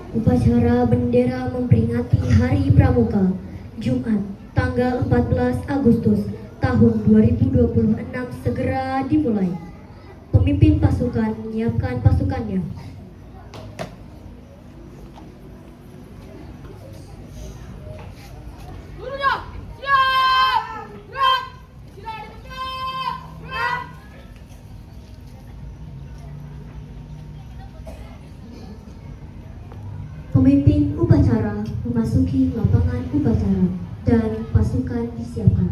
Upacara bendera memperingati Hari Pramuka, Jumat, tanggal 14 Agustus tahun 2026 segera dimulai. Pemimpin pasukan menyiapkan pasukannya. Pemimpin upacara memasuki lapangan upacara dan pasukan disiapkan.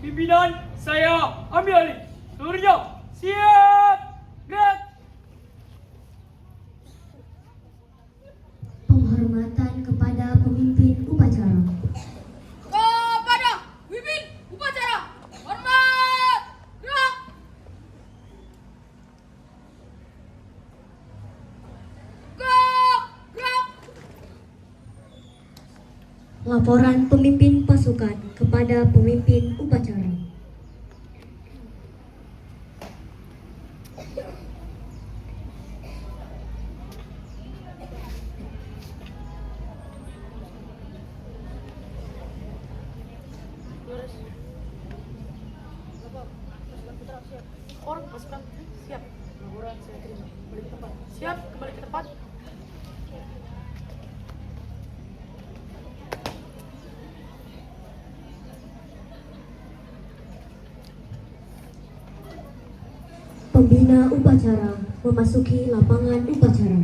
Pimpinan, saya ambil alih. Seluruhnya, siap! Gerak! Penghormatan kepada pemimpin upacara. Kepada pemimpin upacara, hormat! Gerak! Gerak! Laporan pemimpin pasukan kepada pemimpin upacara. Orang pasukan siap. Laporan saya terima. Kembali ke tempat. Siap, kembali ke tempat. Pembina upacara memasuki lapangan upacara.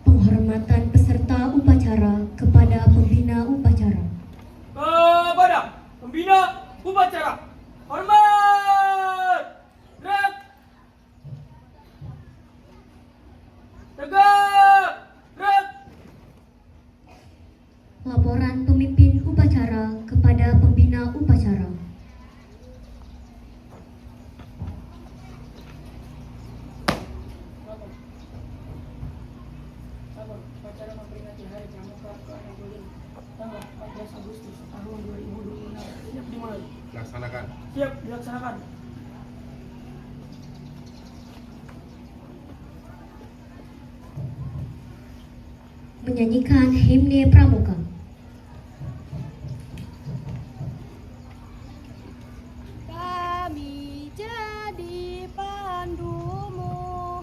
Penghormatan peserta upacara kepada pembina upacara. Kepada pembina upacara, hormat! Gerak! Tegak! Gerak! Laporan pemimpin upacara kepada pembina upacara. Upacara memperingati Hari Pramuka ke-65 tanggal 14 Agustus tahun 2026 siap dimulai. Laksanakan. Siap dilaksanakan. Menyanyikan himne Pramuka. Kami jadi pandumu.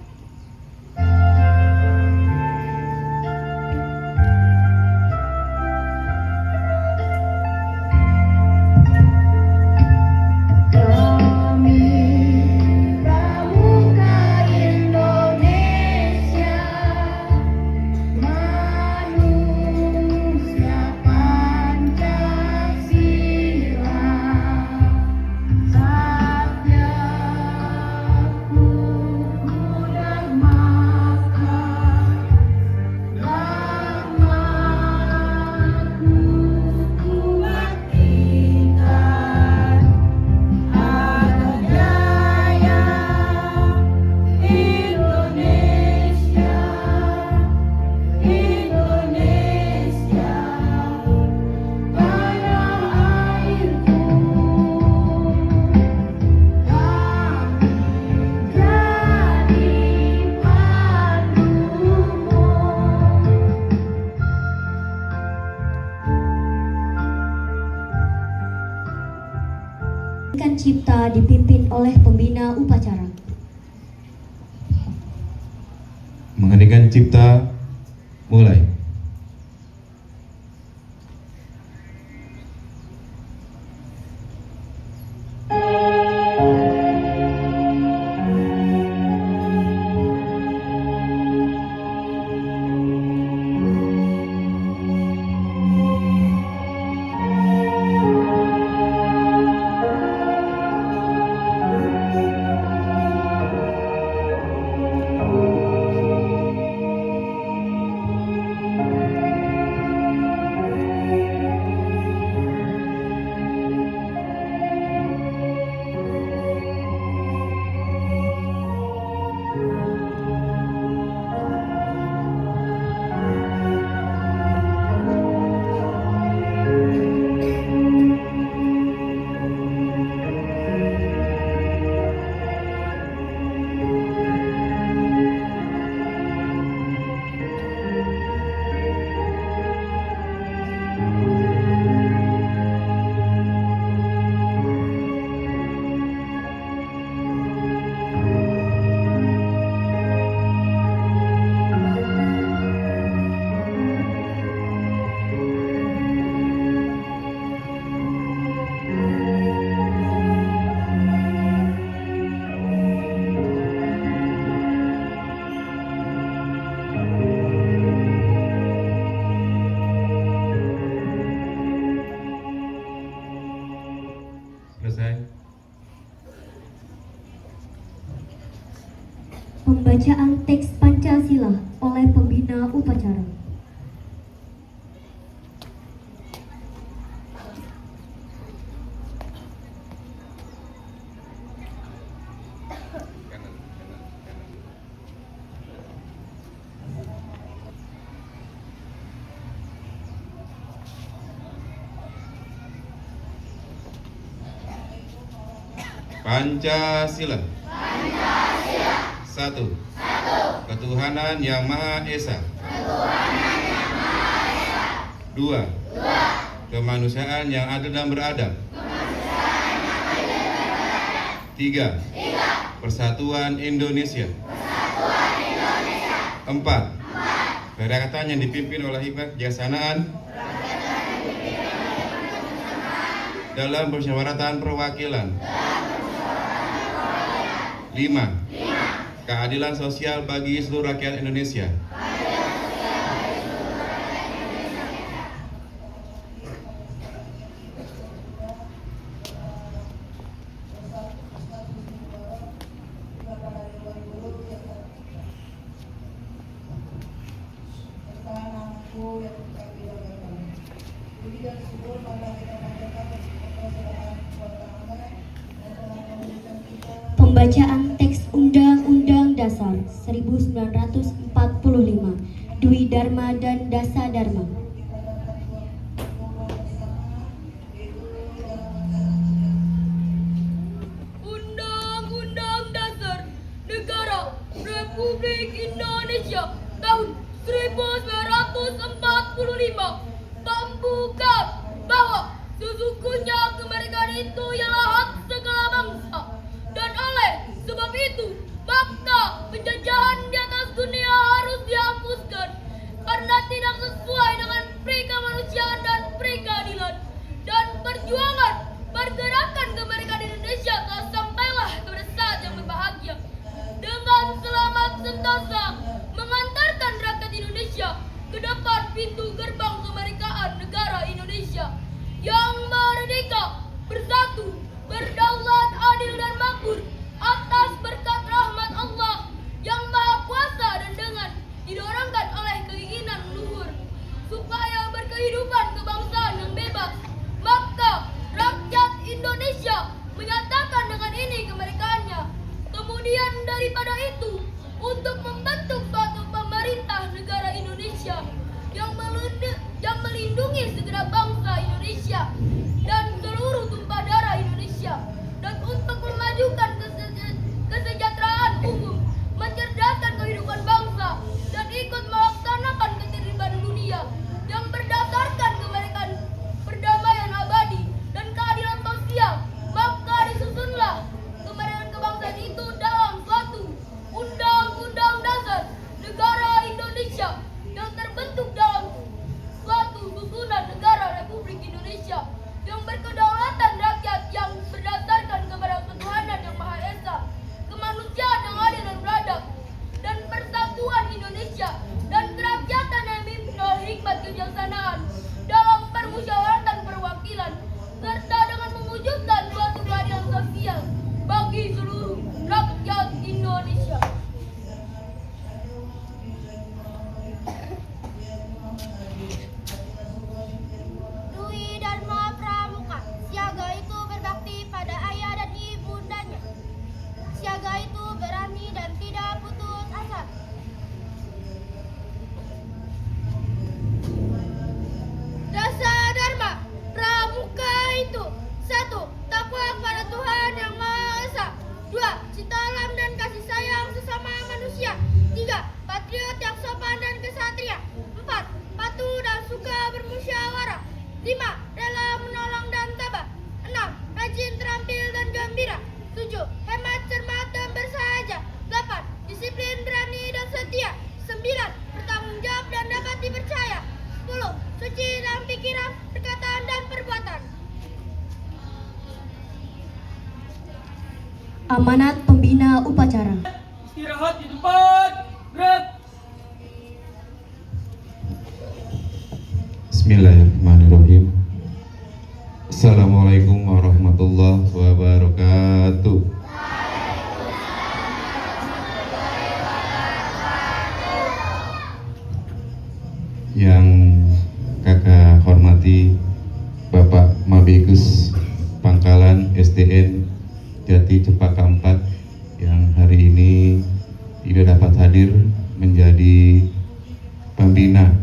Kami Pramuka Indonesia, manusia Pancasila, satya, hukum dan makar, dharmaku kuat ikat, agar jaya Indonesia, Indonesia, tanah airku. Kami jadi pandumu. Pendidikan Cipta dipimpin oleh pembina upacara. Mengeningkan cipta, mulai. Pembacaan teks Pancasila oleh pembina upacara. Pancasila. Satu. Ketuhanan Yang Maha Esa. Dua. Kemanusiaan yang adil dan beradab. Tiga. Persatuan Indonesia. Empat. Kerakyatan yang dipimpin oleh hikmat kebijaksanaan dalam permusyawaratan perwakilan. 5. Keadilan sosial bagi seluruh rakyat Indonesia. Pembacaan teks Undang-Undang Dasar 1945, Dwi Dharma dan Dasa Dharma. Undang-Undang Dasar Negara Republik Indonesia tahun 1945 membuka bahwa sesungguhnya kemerdekaan itu ialah hak segala bangsa, dan oleh sebab itu maka penjajahan di atas dunia harus dihapuskan karena tidak sesuai dengan pri kemanusiaan dan pri keadilan, dan perjuangan pergerakan kemerdekaan Indonesia telah sampailah kepada saat yang berbahagia dengan selamat sentosa mengantarkan rakyat Indonesia ke depan pintu gerbang kemerdekaan negara Indonesia yang merdeka, bersatu, berdaulat, adil dan makmur atas berkat rahmat Allah yang Maha Kuasa, dan dengan didorongkan oleh keinginan luhur supaya berkehidupan kebangsaan yang bebas, maka rakyat Indonesia menyatakan dengan ini kemerdekaannya. Kemudian daripada itu, untuk membentuk suatu pemerintah negara Indonesia yang melindungi segenap bangsa Indonesia dan seluruh tumpah darah Indonesia, dan untuk memajukan kesejahteraan umum, mencerdaskan kehidupan bangsa, dan ikut melaksanakan ketertiban dunia yang berdasarkan kemerdekaan, perdamaian abadi, dan keadilan sosial, maka disusunlah kemerdekaan kebangsaan itu dalam suatu Undang-Undang Dasar Negara Indonesia yang terbentuk dalam suatu susunan negara Republik Indonesia yang berkedaulatan rakyat yang berdasarkan kepada ketuhanan yang Maha Esa, kemanusiaan yang adil dan beradab, dan persatuan Indonesia, dan kerakyatan yang dipimpin oleh hikmat kebijaksanaan dalam permusyawaratan perwakilan, serta dengan mewujudkan suatu keadilan sosial bagi seluruh rakyat Indonesia. Dwi Dharma Pramuka. Siaga itu berbakti pada ayah dan ibundanya. Siaga itu berani dan tidak putus asa. Dasa Dharma Pramuka itu: 1. Takwa kepada Tuhan Yang Maha Esa. 2. Cinta alam dan kasih sayang sesama manusia. 3. Patriot yang sopan dan kesatria. 4. Patuh dan suka bermusyawarah. 5. Rela menolong dan tabah. 6. Rajin, terampil dan gembira. 7. Hemat, cermat dan bersahaja. 8. Disiplin, berani dan setia. 9. Bertanggung jawab dan dapat dipercaya. 10. Suci dalam pikiran, perkataan dan perbuatan. Amanat pembina upacara. Istirahat di tempat. Gerak. Bismillahirrahmanirrahim. Assalamualaikum warahmatullahi wabarakatuh. Yang kakak hormati Bapak Mabegus Pangkalan SDN Jati Cempaka 4 yang hari ini tidak dapat hadir menjadi pembina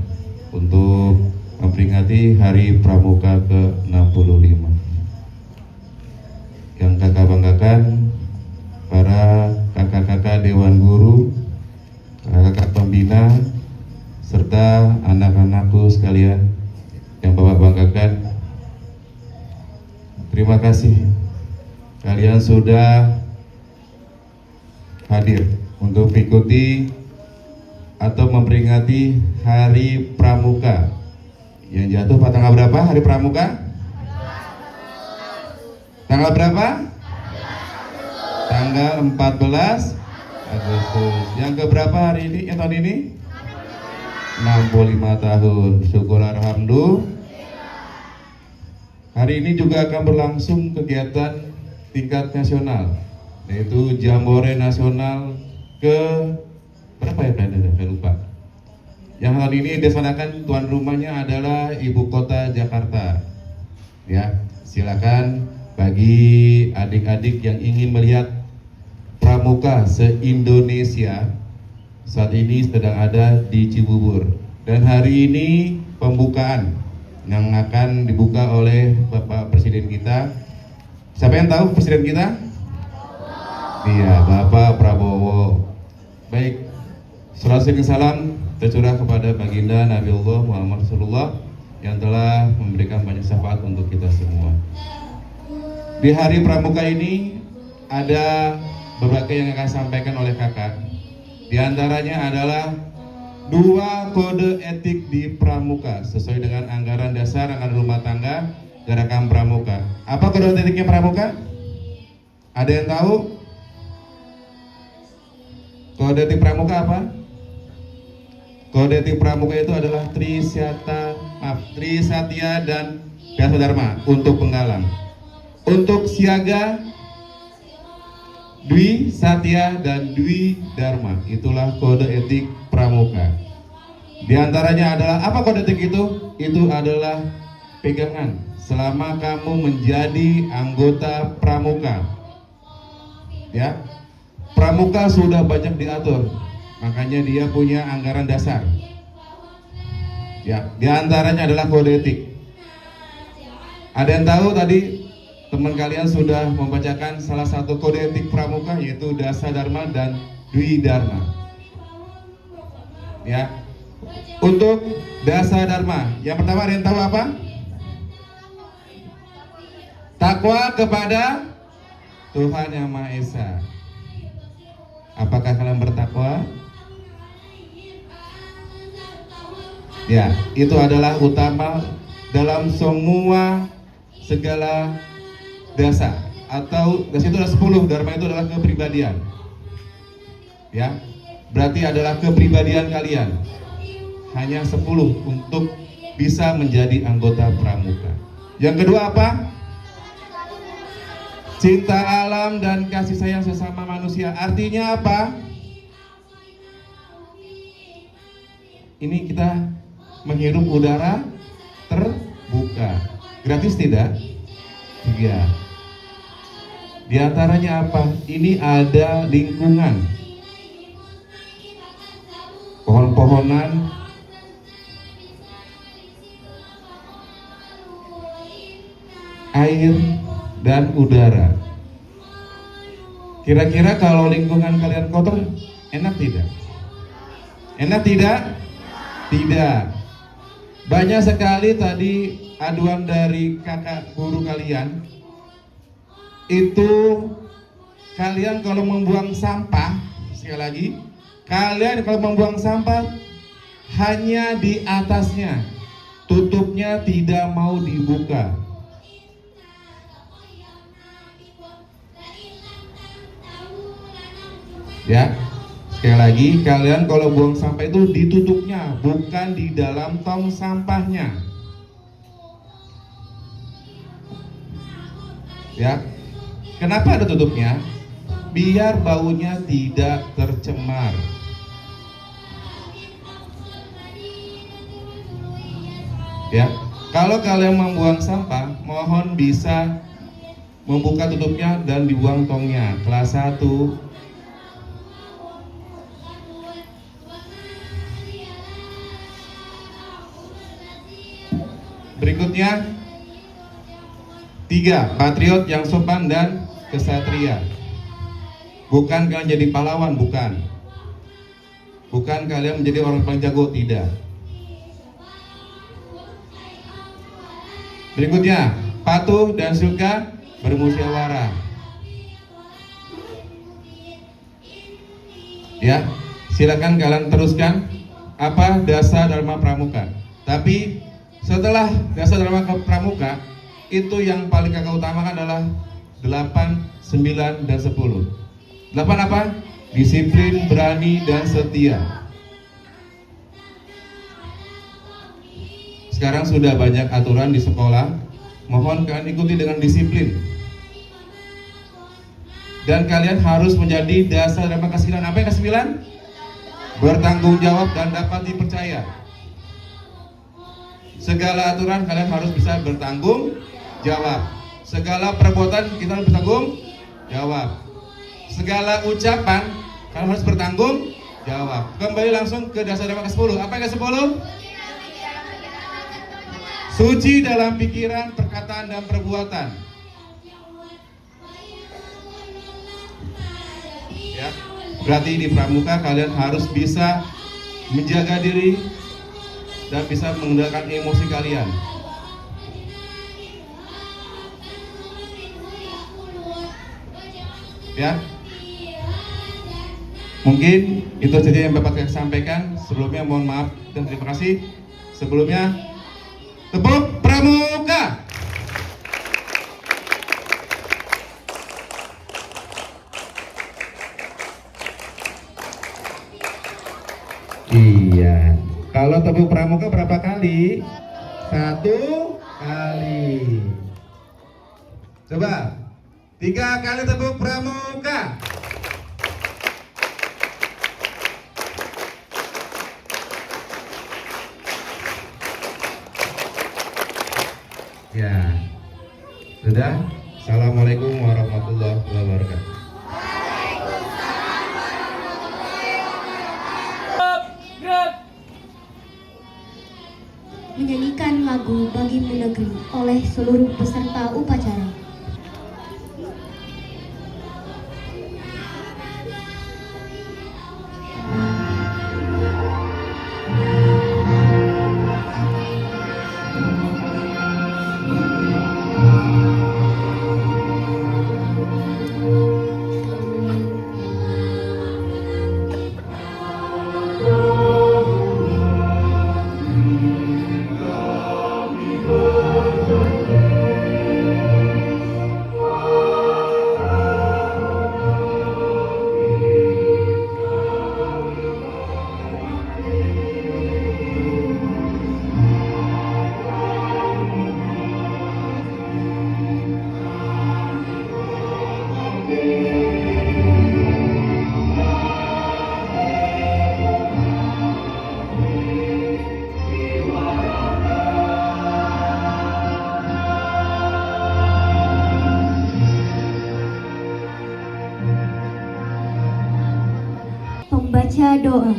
untuk memperingati Hari Pramuka ke-65. Yang kakak banggakan para kakak-kakak Dewan Guru, kakak-kakak pembina, serta anak-anakku sekalian yang Bapak banggakan. Terima kasih kalian sudah hadir untuk mengikuti atau memperingati Hari Pramuka yang jatuh pada tanggal berapa? Hari Pramuka? Tanggal berapa? Tanggal 14 Agustus. Yang keberapa hari ini? Yang tahun ini? 65 tahun. Syukur alhamdulillah. Hari ini juga akan berlangsung kegiatan tingkat nasional, yaitu Jambore Nasional ke berapa ya? Saya lupa. Yang hari ini dilaksanakan tuan rumahnya adalah Ibu Kota Jakarta. Ya, silakan bagi adik-adik yang ingin melihat pramuka se-Indonesia, saat ini sedang ada di Cibubur. Dan hari ini pembukaan yang akan dibuka oleh Bapak Presiden kita. Siapa yang tahu Presiden kita? Iya, Bapak Prabowo. Baik, salawat dan salam tercurah kepada Baginda Nabiullah Muhammad Rasulullah yang telah memberikan banyak syafaat untuk kita semua. Di Hari Pramuka ini ada beberapa yang akan sampaikan oleh kakak. Di antaranya adalah 2 kode etik di pramuka sesuai dengan anggaran dasar anggaran rumah tangga gerakan pramuka. Apa kode etiknya pramuka? Ada yang tahu? Kode etik pramuka apa? Kode etik pramuka itu adalah Trisatya dan Dasa Dharma untuk penggalang. Untuk siaga, Dwi Satya dan Dwi Dharma. Itulah kode etik pramuka. Di antaranya adalah apa kode etik itu? Itu adalah pegangan selama kamu menjadi anggota pramuka. Ya. Pramuka sudah banyak diatur. Makanya dia punya anggaran dasar. Ya, di antaranya adalah kode etik. Ada yang tahu tadi teman kalian sudah membacakan salah satu kode etik pramuka, yaitu Dasa Dharma dan Dwi Dharma. Ya. Untuk Dasa Dharma, yang pertama ada yang tahu apa? Takwa kepada Tuhan Yang Maha Esa. Apakah kalian bertakwa? Ya, itu adalah utama dalam semua segala dasa, atau dasa itu ada 10, dharma itu adalah kepribadian. Ya, berarti adalah kepribadian kalian. Hanya 10 untuk bisa menjadi anggota pramuka. Yang kedua apa? Cinta alam dan kasih sayang sesama manusia. Artinya apa? Ini kita menghirup udara terbuka. Gratis tidak? Iya. Di antaranya apa? Ini ada lingkungan, pohon-pohonan, air, dan udara. Kira-kira kalau lingkungan kalian kotor, enak tidak? Enak tidak? Tidak. Banyak sekali tadi aduan dari kakak guru kalian. Itu kalian kalau membuang sampah, sekali lagi, kalian kalau membuang sampah hanya di atasnya, tutupnya tidak mau dibuka. Ya, sekali lagi, kalian kalau buang sampah itu ditutupnya, bukan di dalam tong sampahnya. Ya, kenapa ada tutupnya? Biar baunya tidak tercemar. Ya, kalau kalian membuang sampah, mohon bisa membuka tutupnya dan dibuang tongnya. Kelas 1. Berikutnya 3. Patriot yang sopan dan kesatria. Bukan kalian jadi pahlawan, bukan. Bukan kalian menjadi orang paling jago, tidak. Berikutnya, patuh dan suka bermusyawarah. Ya, silakan kalian teruskan apa dasar Dharma Pramuka. Tapi setelah dasar Dharma Pramuka, itu yang paling kakak utamakan adalah 8, 9, dan 10. 8 apa? Disiplin, berani, dan setia. Sekarang sudah banyak aturan di sekolah. Mohon kalian ikuti dengan disiplin. Dan kalian harus menjadi dasar Dharma ke-9. Apa yang ke-9? Bertanggung jawab dan dapat dipercaya. Segala aturan kalian harus bisa bertanggung jawab. Segala perbuatan kita harus bertanggung jawab. Segala ucapan kalian harus bertanggung jawab. Kembali langsung ke dasar Dharma ke-10. Apa yang ke-10? Suci dalam pikiran, perkataan, dan perbuatan. Ya, berarti di Pramuka kalian harus bisa menjaga diri dan bisa mengendalikan emosi kalian. Ya, mungkin itu saja yang Bapak sampaikan. Sebelumnya mohon maaf dan terima kasih. Sebelumnya tepuk Pramuka. Iya. Kalau tepuk Pramuka berapa kali? 1 kali. Coba 3 kali tepuk Pramuka. Ya, sudah. Assalamualaikum warahmatullahi wabarakatuh. Gerak. Menyanyikan lagu Bagimu Negeri oleh seluruh peserta upacara. Pembaca doa.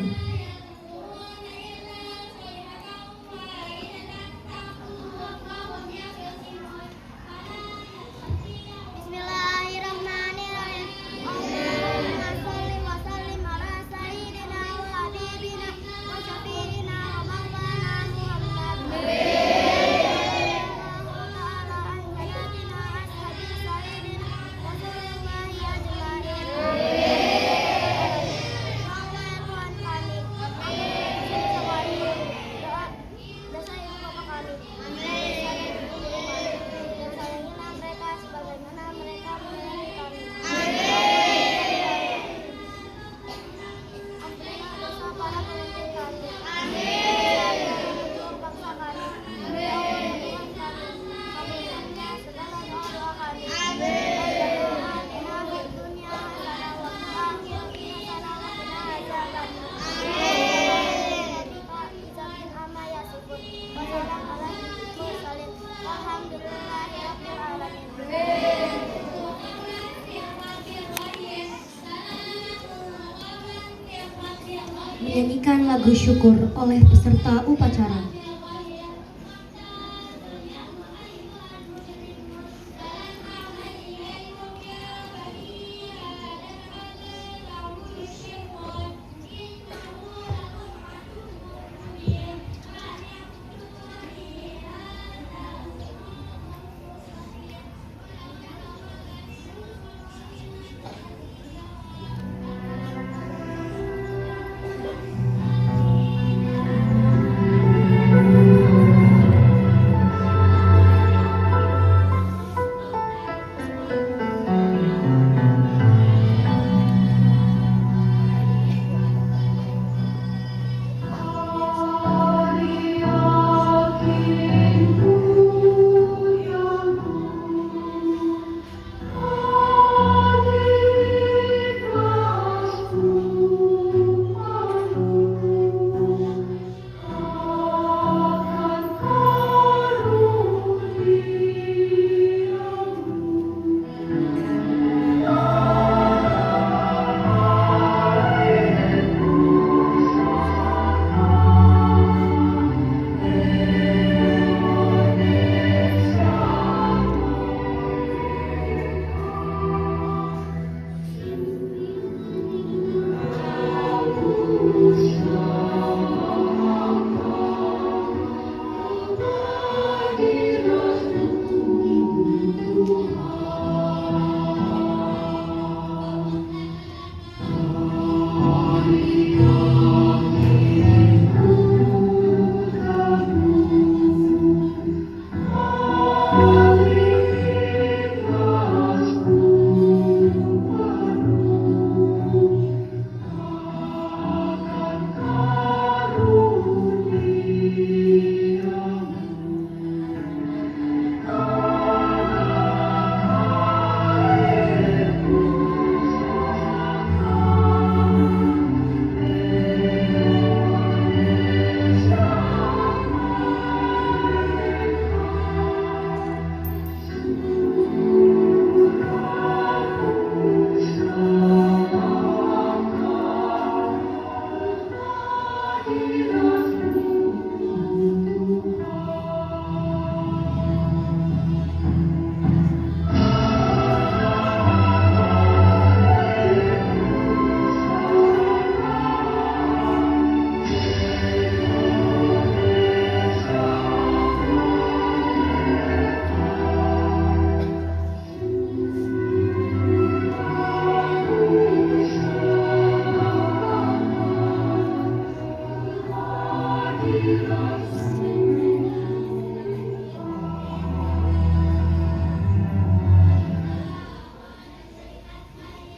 Bismillahirrahmanirrahim. Allahumma sholli wa sallim ala sayyidina wa habibina wa syafiina wa maulana Muhammad. Ala sayyidina ashabi sayyidina wa sallallahu ajma'in. menyanyikan lagu syukur oleh peserta upacara.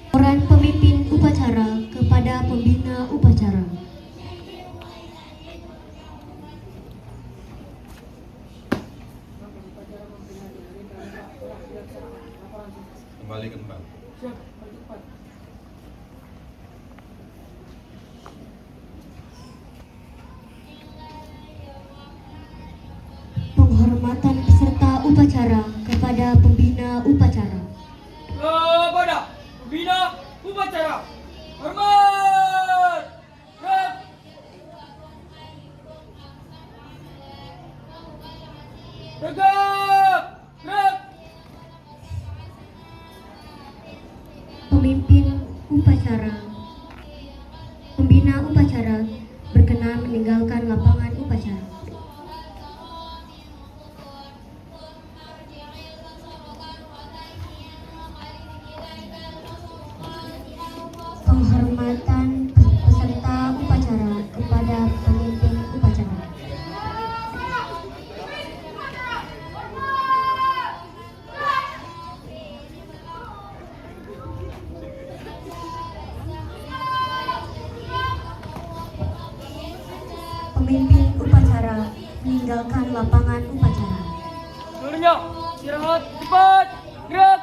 Peran pemimpin upacara kepada pembina upacara. Kembali ke tempat. Penghormatan peserta upacara kepada pembina upacara. Kepada pembina upacara. Hormat. Rep. Tegak. Rep. Pemimpin upacara. Pembina upacara berkenan meninggalkan lapangan upacara. Penghormatan peserta upacara kepada pemimpin upacara. Pemimpin upacara meninggalkan lapangan upacara. Seluruhnya istirahat cepat. Gerak.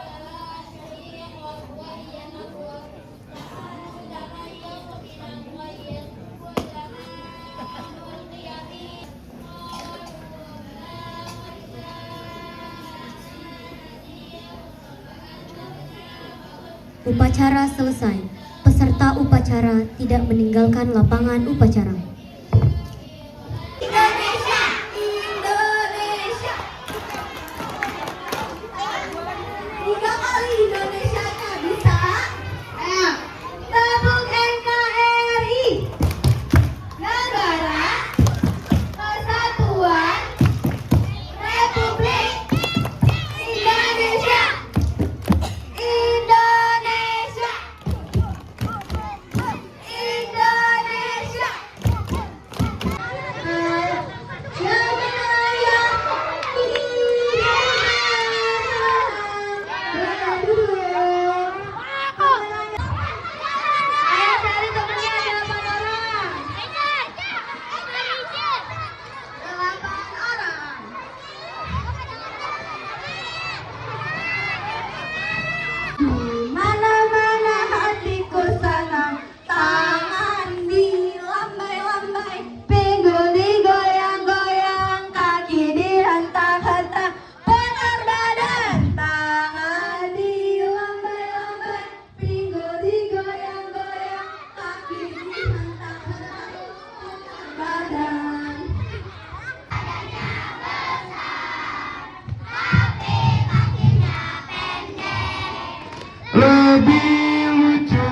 Upacara selesai. peserta upacara tidak meninggalkan lapangan upacara. Indonesia, Indonesia. 3 kali Indonesia nggak bisa. Tepuk NKRI, Negara Kesatuan Republik Indonesia. Indonesia, Indonesia. Ayo cari temennya, ada 8 orang. 8 orang. Mana-mana hatiku sana, tangan dilambai-lambai, pinggul digoyang-goyang, kaki dihentak-hentak, putar badan, tangan dilambai-lambai, pinggul digoyang-goyang, kaki dihentak-hentak, putar badan. Lebih lucu.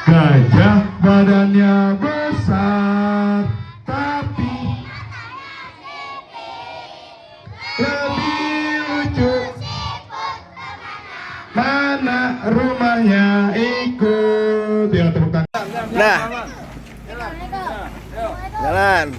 Gajah badannya besar, tapi lebih lucu. Mana rumahnya ikut? Ya, tepuk tangan. Nah, jalan.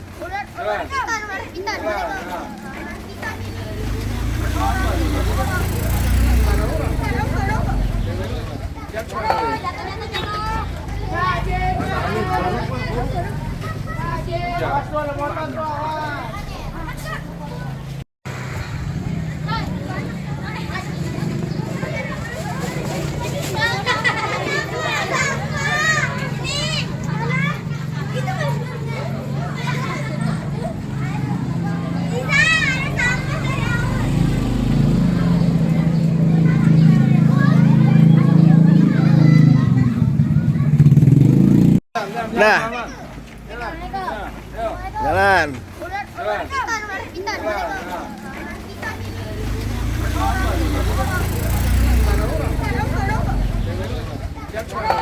Nah, jalan. Jatuhnya